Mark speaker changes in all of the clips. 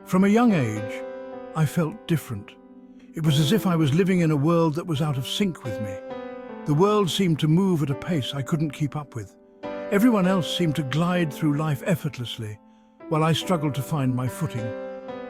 Speaker 1: From a young age, I felt different. It was as if I was living in a world that was out of sync with me. The world seemed to move at a pace I couldn't keep up with. Everyone else seemed to glide through life effortlessly, while I struggled to find my footing.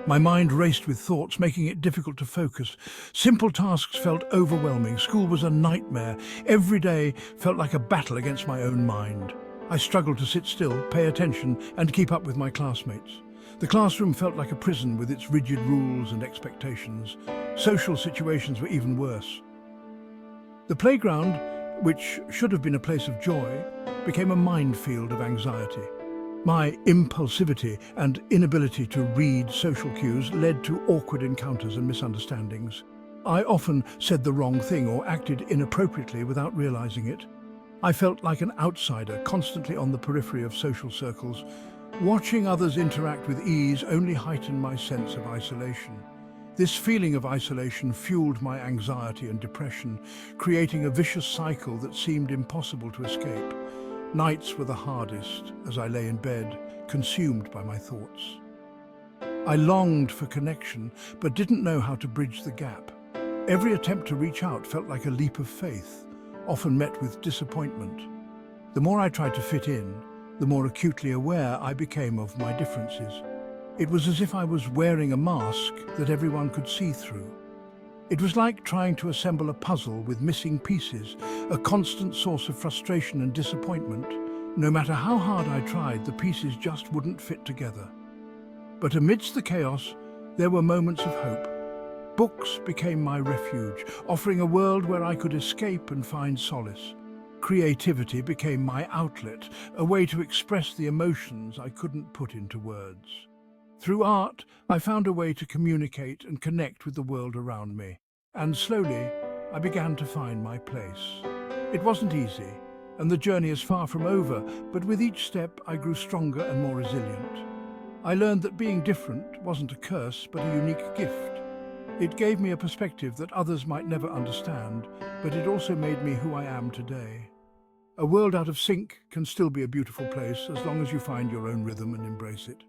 Speaker 1: My mind raced with thoughts, making it difficult to focus. Simple tasks felt overwhelming. School was a nightmare. Every day felt like a battle against my own mind. I struggled to sit still, pay attention, and keep up with my classmates. The classroom felt like a prison with its rigid rules and expectations. Social situations were even worse. The playground, which should have been a place of joy, became a minefield of anxiety. My impulsivity and inability to read social cues led to awkward encounters and misunderstandings. I often said the wrong thing or acted inappropriately without realizing it. I felt like an outsider, constantly on the periphery of social circles. Watching others interact with ease only heightened my sense of isolation. This feeling of isolation fueled my anxiety and depression, creating a vicious cycle that seemed impossible to escape. Nights were the hardest as I lay in bed, consumed by my thoughts. I longed for connection, but didn't know how to bridge the gap. Every attempt to reach out felt like a leap of faith, often met with disappointment. The more I tried to fit in, the more acutely aware I became of my differences. It was as if I was wearing a mask that everyone could see through. It was like trying to assemble a puzzle with missing pieces, a constant source of frustration and disappointment. No matter how hard I tried, the pieces just wouldn't fit together. But amidst the chaos, there were moments of hope. Books became my refuge, offering a world where I could escape and find solace. Creativity became my outlet, a way to express the emotions I couldn't put into words. Through art, I found a way to communicate and connect with the world around me. And slowly, I began to find my place. It wasn't easy, and the journey is far from over, but with each step, I grew stronger and more resilient. I learned that being different wasn't a curse, but a unique gift. It gave me a perspective that others might never understand, but it also made me who I am today. A world out of sync can still be a beautiful place as long as you find your own rhythm and embrace it.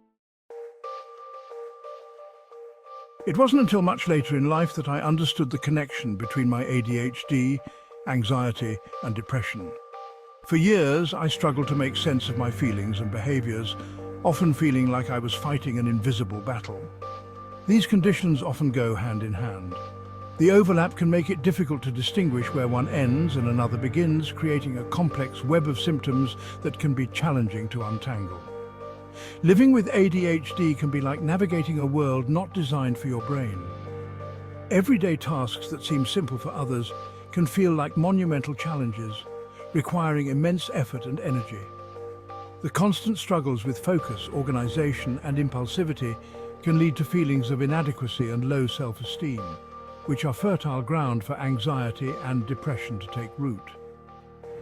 Speaker 1: It wasn't until much later in life that I understood the connection between my ADHD, anxiety, and depression. For years, I struggled to make sense of my feelings and behaviors, often feeling like I was fighting an invisible battle. These conditions often go hand in hand. The overlap can make it difficult to distinguish where one ends and another begins, creating a complex web of symptoms that can be challenging to untangle. Living with ADHD can be like navigating a world not designed for your brain. Everyday tasks that seem simple for others can feel like monumental challenges, requiring immense effort and energy. The constant struggles with focus, organization, and impulsivity can lead to feelings of inadequacy and low self-esteem, which are fertile ground for anxiety and depression to take root.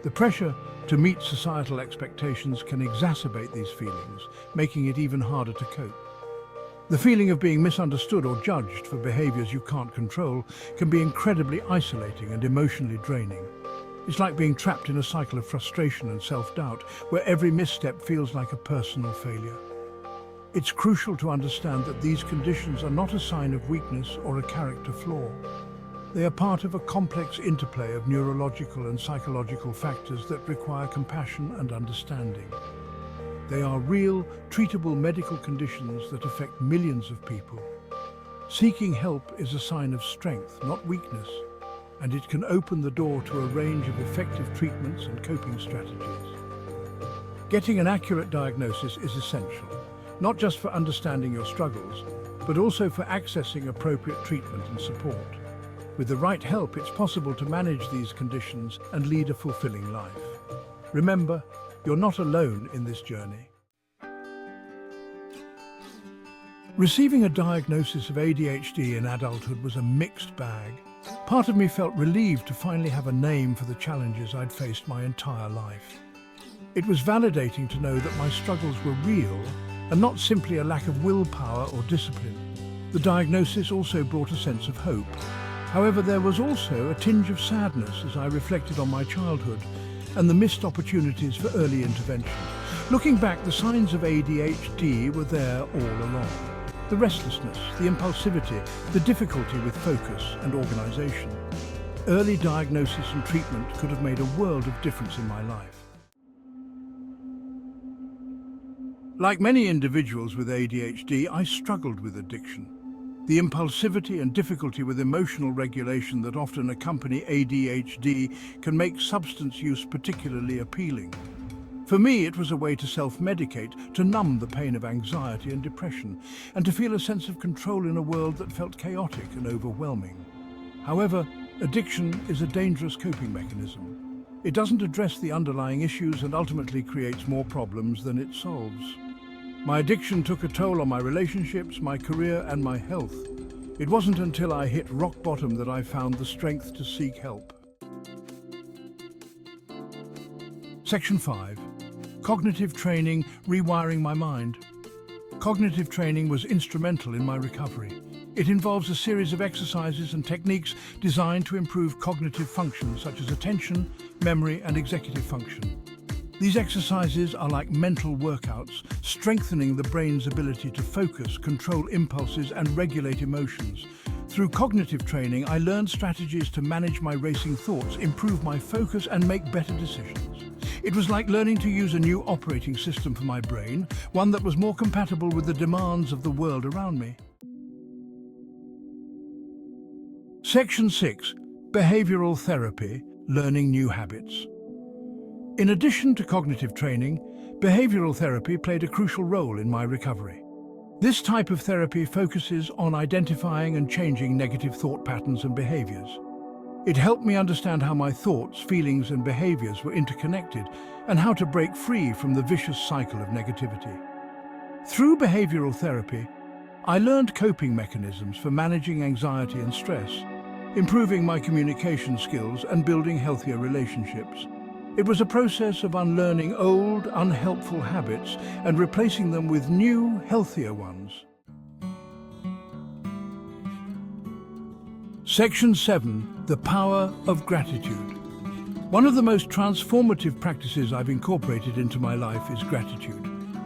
Speaker 1: The pressure to meet societal expectations can exacerbate these feelings, making it even harder to cope. The feeling of being misunderstood or judged for behaviors you can't control can be incredibly isolating and emotionally draining. It's like being trapped in a cycle of frustration and self-doubt, where every misstep feels like a personal failure. It's crucial to understand that these conditions are not a sign of weakness or a character flaw. They are part of a complex interplay of neurological and psychological factors that require compassion and understanding. They are real, treatable medical conditions that affect millions of people. Seeking help is a sign of strength, not weakness, and it can open the door to a range of effective treatments and coping strategies. Getting an accurate diagnosis is essential, not just for understanding your struggles, but also for accessing appropriate treatment and support. With the right help, it's possible to manage these conditions and lead a fulfilling life. Remember, you're not alone in this journey. Receiving a diagnosis of ADHD in adulthood was a mixed bag. Part of me felt relieved to finally have a name for the challenges I'd faced my entire life. It was validating to know that my struggles were real and not simply a lack of willpower or discipline. The diagnosis also brought a sense of hope. However, there was also a tinge of sadness as I reflected on my childhood and the missed opportunities for early intervention. Looking back, the signs of ADHD were there all along. the restlessness, the impulsivity, the difficulty with focus and organization. Early diagnosis and treatment could have made a world of difference in my life. Like many individuals with ADHD, I struggled with addiction. The impulsivity and difficulty with emotional regulation that often accompany ADHD can make substance use particularly appealing. For me, it was a way to self-medicate, to numb the pain of anxiety and depression, and to feel a sense of control in a world that felt chaotic and overwhelming. However, addiction is a dangerous coping mechanism. It doesn't address the underlying issues and ultimately creates more problems than it solves. My addiction took a toll on my relationships, my career, and my health. It wasn't until I hit rock bottom that I found the strength to seek help. Section 5. Cognitive training, rewiring my mind. Cognitive training was instrumental in my recovery. It involves a series of exercises and techniques designed to improve cognitive functions such as attention, memory, and executive function. These exercises are like mental workouts, strengthening the brain's ability to focus, control impulses, and regulate emotions. Through cognitive training, I learned strategies to manage my racing thoughts, improve my focus, and make better decisions. It was like learning to use a new operating system for my brain, one that was more compatible with the demands of the world around me. Section 6. Behavioral therapy, learning new habits. In addition to cognitive training, behavioral therapy played a crucial role in my recovery. This type of therapy focuses on identifying and changing negative thought patterns and behaviors. It helped me understand how my thoughts, feelings, and behaviors were interconnected and how to break free from the vicious cycle of negativity. Through behavioral therapy, I learned coping mechanisms for managing anxiety and stress, improving my communication skills, and building healthier relationships. It was a process of unlearning old, unhelpful habits and replacing them with new, healthier ones. Section 7. The power of gratitude. One of the most transformative practices I've incorporated into my life is gratitude.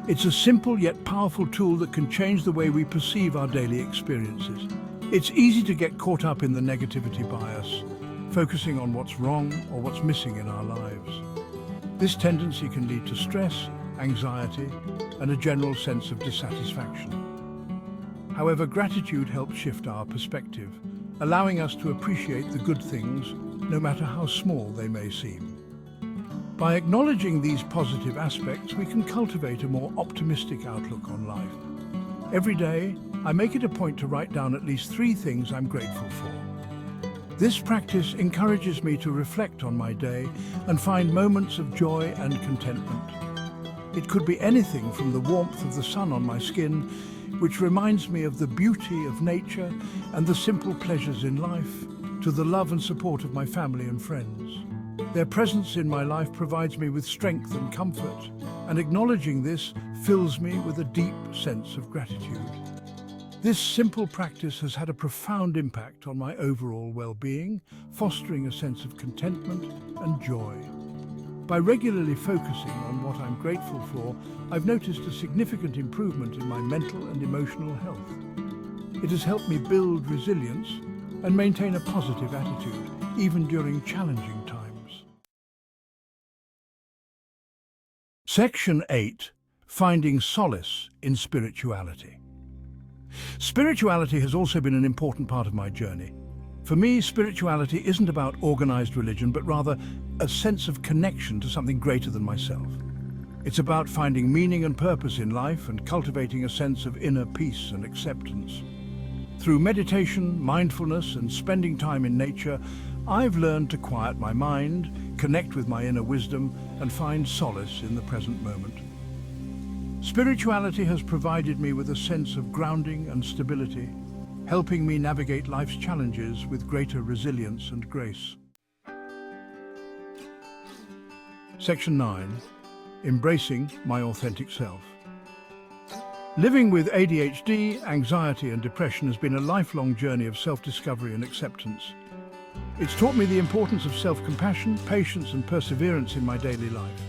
Speaker 1: It's a simple yet powerful tool that can change the way we perceive our daily experiences. It's easy to get caught up in the negativity bias, focusing on what's wrong or what's missing in our lives. This tendency can lead to stress, anxiety, and a general sense of dissatisfaction. However, gratitude helps shift our perspective, allowing us to appreciate the good things, no matter how small they may seem. By acknowledging these positive aspects, we can cultivate a more optimistic outlook on life. Every day, I make it a point to write down at least 3 things I'm grateful for. This practice encourages me to reflect on my day and find moments of joy and contentment. It could be anything from the warmth of the sun on my skin, which reminds me of the beauty of nature and the simple pleasures in life, to the love and support of my family and friends. Their presence in my life provides me with strength and comfort, and acknowledging this fills me with a deep sense of gratitude. This simple practice has had a profound impact on my overall well-being, fostering a sense of contentment and joy. By regularly focusing on what I'm grateful for, I've noticed a significant improvement in my mental and emotional health. It has helped me build resilience and maintain a positive attitude, even during challenging times. Section 8. Finding solace in spirituality. Spirituality has also been an important part of my journey. For me, spirituality isn't about organized religion, but rather a sense of connection to something greater than myself. It's about finding meaning and purpose in life and cultivating a sense of inner peace and acceptance. Through meditation, mindfulness, and spending time in nature, I've learned to quiet my mind, connect with my inner wisdom, and find solace in the present moment. Spirituality has provided me with a sense of grounding and stability, helping me navigate life's challenges with greater resilience and grace. Section 9. Embracing my authentic self. Living with ADHD, anxiety, and depression has been a lifelong journey of self-discovery and acceptance. It's taught me the importance of self-compassion, patience, and perseverance in my daily life.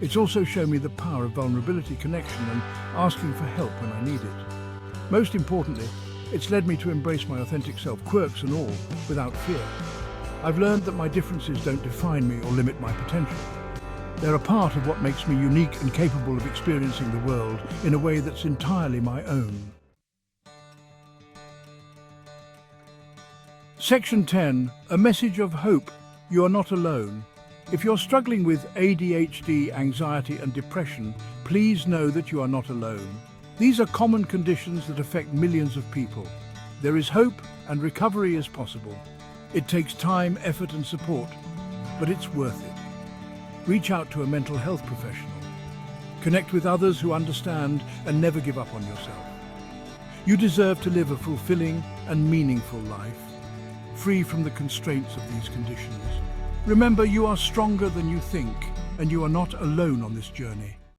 Speaker 1: It's also shown me the power of vulnerability, connection, and asking for help when I need it. Most importantly, it's led me to embrace my authentic self, quirks and all, without fear. I've learned that my differences don't define me or limit my potential. They're a part of what makes me unique and capable of experiencing the world in a way that's entirely my own. Section 10, a message of hope. You are not alone. If you're struggling with ADHD, anxiety and depression, please know that you are not alone. These are common conditions that affect millions of people. There is hope and recovery is possible. It takes time, effort and support, but it's worth it. Reach out to a mental health professional. Connect with others who understand and never give up on yourself. You deserve to live a fulfilling and meaningful life, free from the constraints of these conditions. Remember, you are stronger than you think, and you are not alone on this journey.